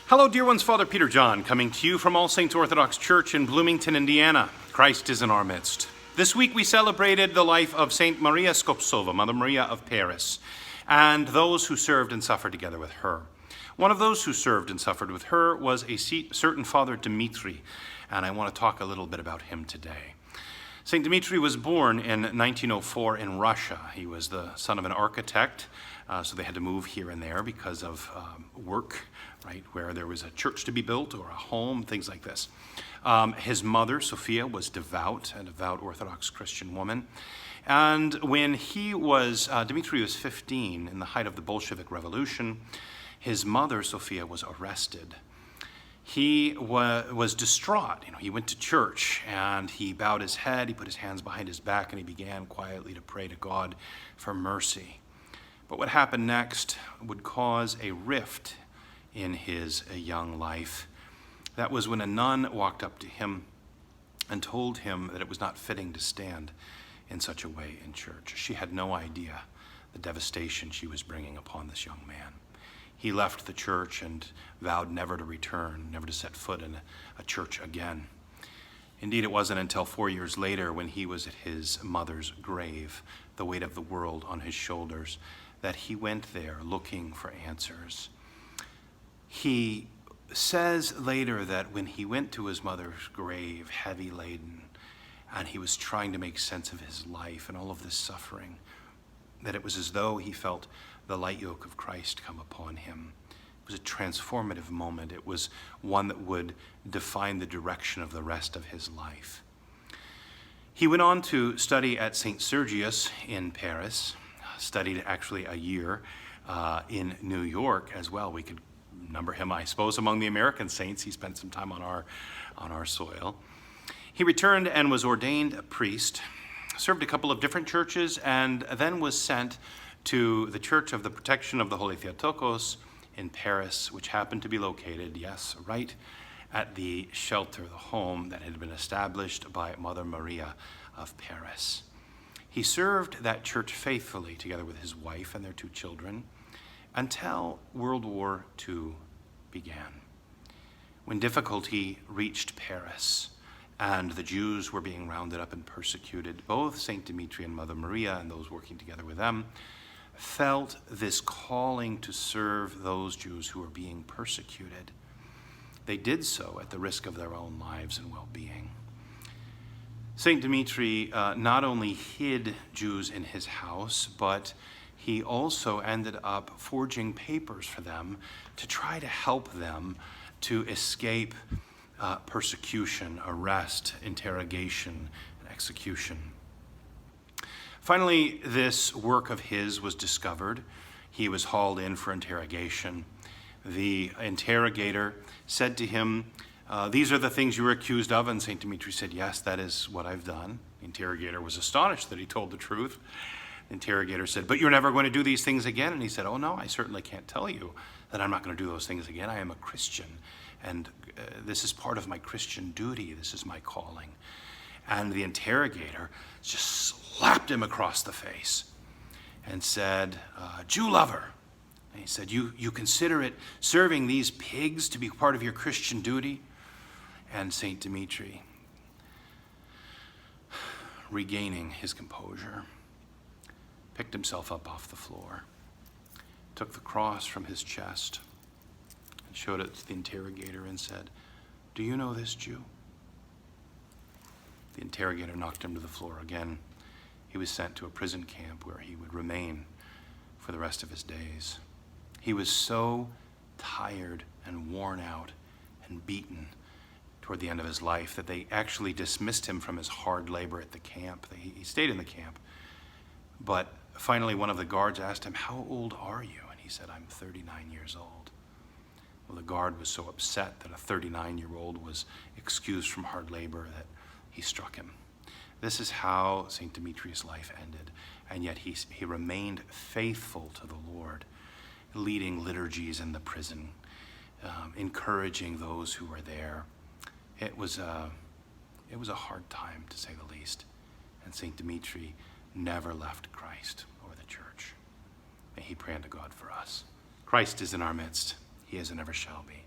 Hello, dear ones. Father Peter John, coming to you from All Saints Orthodox Church in Bloomington, Indiana. Christ is in our midst. This week we celebrated the life of Saint Maria Skoptsova, Mother Maria of Paris, and those who served and suffered together with her. One of those who served and suffered with her was a certain Father Dimitri, and I want to talk a little bit about him today. Saint Dimitri was born in 1904 in Russia. He was the son of an architect, so they had to move here and there because of work, right, where there was a church to be built or a home, things like this. His mother, Sophia, was devout, a devout Orthodox Christian woman. And when Dimitri was 15, in the height of the Bolshevik Revolution, his mother, Sophia, was arrested. He was distraught. He went to church and he bowed his head, he put his hands behind his back, and he began quietly to pray to God for mercy. But what happened next would cause a rift in his young life. That was when a nun walked up to him and told him that it was not fitting to stand in such a way in church. She had no idea the devastation she was bringing upon this young man. He left the church and vowed never to return, never to set foot in a church again. Indeed, it wasn't until 4 years later, when he was at his mother's grave, the weight of the world on his shoulders, that he went there looking for answers. He says later that when he went to his mother's grave, heavy laden, and he was trying to make sense of his life and all of this suffering, that it was as though he felt the light yoke of Christ come upon him. It was a transformative moment. It was one that would define the direction of the rest of his life. He went on to study at St. Sergius in Paris, studied actually a year in New York as well. We could number him, I suppose, among the American saints. He spent some time on our soil. He returned and was ordained a priest, served a couple of different churches, and then was sent to the Church of the Protection of the Holy Theotokos in Paris, which happened to be located, yes, right at the shelter, the home that had been established by Mother Maria of Paris. He served that church faithfully together with his wife and their 2 children until World War II began. When difficulty reached Paris and the Jews were being rounded up and persecuted, both St. Dimitri and Mother Maria and those working together with them felt this calling to serve those Jews who were being persecuted. They did so at the risk of their own lives and well-being. St. Dimitri not only hid Jews in his house, but he also ended up forging papers for them to try to help them to escape persecution, arrest, interrogation, and execution. Finally, this work of his was discovered. He was hauled in for interrogation. The interrogator said to him, "These are the things you were accused of," and St. Dimitri said, "Yes, that is what I've done." The interrogator was astonished that he told the truth. The interrogator said, "But you're never going to do these things again?" And he said, "Oh no, I certainly can't tell you that I'm not going to do those things again. I am a Christian, and this is part of my Christian duty. This is my calling." And the interrogator just slapped him across the face and said, "Jew lover." And he said, you consider it serving these pigs to be part of your Christian duty?" And St. Dimitri, regaining his composure, picked himself up off the floor, took the cross from his chest, and showed it to the interrogator and said, "Do you know this Jew?" The interrogator knocked him to the floor again. He was sent to a prison camp where he would remain for the rest of his days. He was so tired and worn out and beaten toward the end of his life that they actually dismissed him from his hard labor at the camp. He stayed in the camp. But finally, one of the guards asked him, "How old are you?" And he said, "I'm 39 years old. Well, the guard was so upset that a 39-year-old was excused from hard labor that he struck him. This is how St. Dimitri's life ended, and yet he remained faithful to the Lord, leading liturgies in the prison, encouraging those who were there. It was a hard time, to say the least, and St. Dimitri never left Christ or the church. May he pray unto God for us. Christ is in our midst. He is and ever shall be.